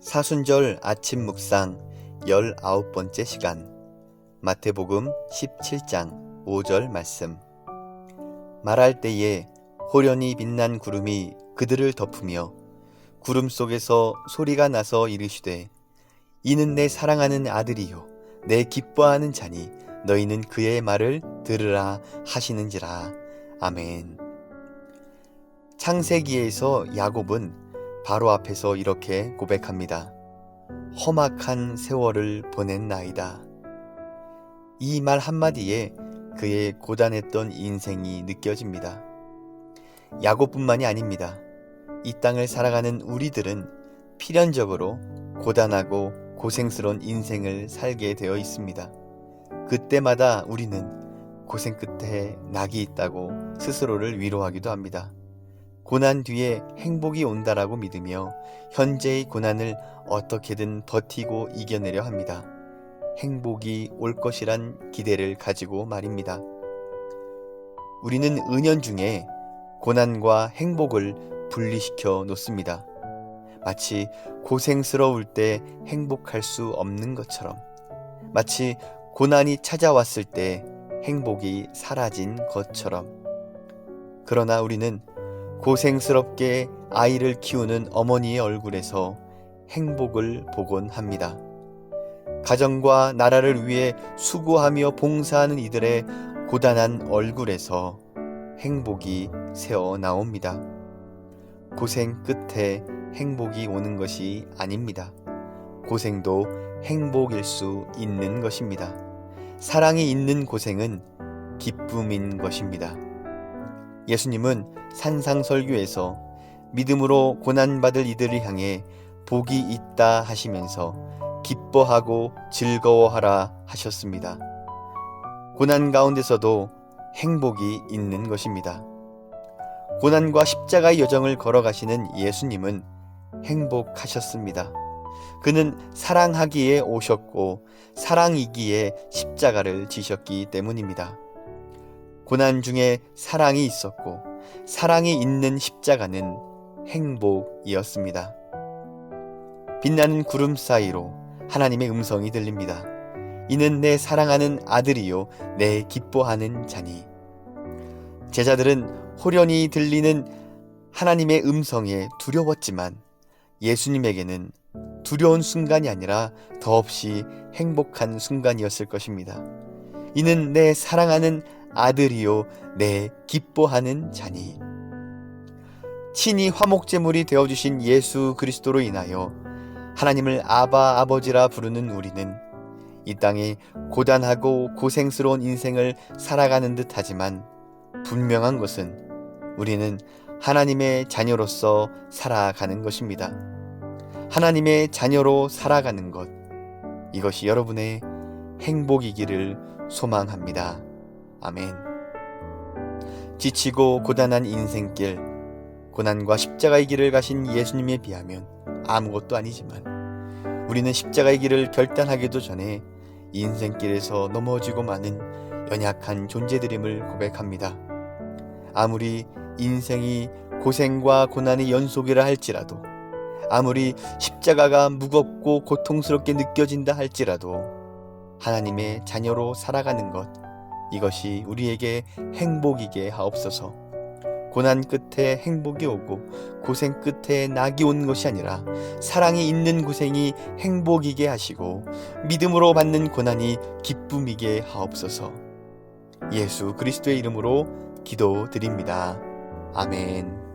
사순절 아침 묵상 19번째 시간 마태복음 17장 5절 말씀. 말할 때에 호련히 빛난 구름이 그들을 덮으며 구름 속에서 소리가 나서 이르시되 이는 내 사랑하는 아들이요 내 기뻐하는 자니 너희는 그의 말을 들으라 하시는지라. 아멘. 창세기에서 야곱은 바로 앞에서 이렇게 고백합니다. 험악한 세월을 보낸 나이다. 이 말 한마디에 그의 고단했던 인생이 느껴집니다. 야곱뿐만이 아닙니다. 이 땅을 살아가는 우리들은 필연적으로 고단하고 고생스러운 인생을 살게 되어 있습니다. 그때마다 우리는 고생 끝에 낙이 있다고 스스로를 위로하기도 합니다. 고난 뒤에 행복이 온다라고 믿으며 현재의 고난을 어떻게든 버티고 이겨내려 합니다. 행복이 올 것이란 기대를 가지고 말입니다. 우리는 은연중에 고난과 행복을 분리시켜 놓습니다. 마치 고생스러울 때 행복할 수 없는 것처럼, 마치 고난이 찾아왔을 때 행복이 사라진 것처럼. 그러나 우리는 고생스럽게 아이를 키우는 어머니의 얼굴에서 행복을 보곤 합니다. 가정과 나라를 위해 수고하며 봉사하는 이들의 고단한 얼굴에서 행복이 새어 나옵니다. 고생 끝에 행복이 오는 것이 아닙니다. 고생도 행복일 수 있는 것입니다. 사랑이 있는 고생은 기쁨인 것입니다. 예수님은 산상설교에서 믿음으로 고난받을 이들을 향해 복이 있다 하시면서 기뻐하고 즐거워하라 하셨습니다. 고난 가운데서도 행복이 있는 것입니다. 고난과 십자가의 여정을 걸어가시는 예수님은 행복하셨습니다. 그는 사랑하기에 오셨고 사랑이기에 십자가를 지셨기 때문입니다. 고난 중에 사랑이 있었고 사랑이 있는 십자가는 행복이었습니다. 빛나는 구름 사이로 하나님의 음성이 들립니다. 이는 내 사랑하는 아들이요 내 기뻐하는 자니. 제자들은 호련히 들리는 하나님의 음성에 두려웠지만 예수님에게는 두려운 순간이 아니라 더없이 행복한 순간이었을 것입니다. 이는 내 사랑하는 아들이요 내 기뻐하는 자니. 친히 화목제물이 되어주신 예수 그리스도로 인하여 하나님을 아바 아버지라 부르는 우리는 이 땅에 고단하고 고생스러운 인생을 살아가는 듯 하지만 분명한 것은 우리는 하나님의 자녀로서 살아가는 것입니다. 하나님의 자녀로 살아가는 것, 이것이 여러분의 행복이기를 소망합니다. 아멘. 지치고 고단한 인생길, 고난과 십자가의 길을 가신 예수님에 비하면 아무것도 아니지만 우리는 십자가의 길을 결단하기도 전에 인생길에서 넘어지고 마는 연약한 존재들임을 고백합니다. 아무리 인생이 고생과 고난의 연속이라 할지라도, 아무리 십자가가 무겁고 고통스럽게 느껴진다 할지라도 하나님의 자녀로 살아가는 것, 이것이 우리에게 행복이게 하옵소서. 고난 끝에 행복이 오고 고생 끝에 낙이 온 것이 아니라 사랑이 있는 고생이 행복이게 하시고 믿음으로 받는 고난이 기쁨이게 하옵소서. 예수 그리스도의 이름으로 기도드립니다. 아멘.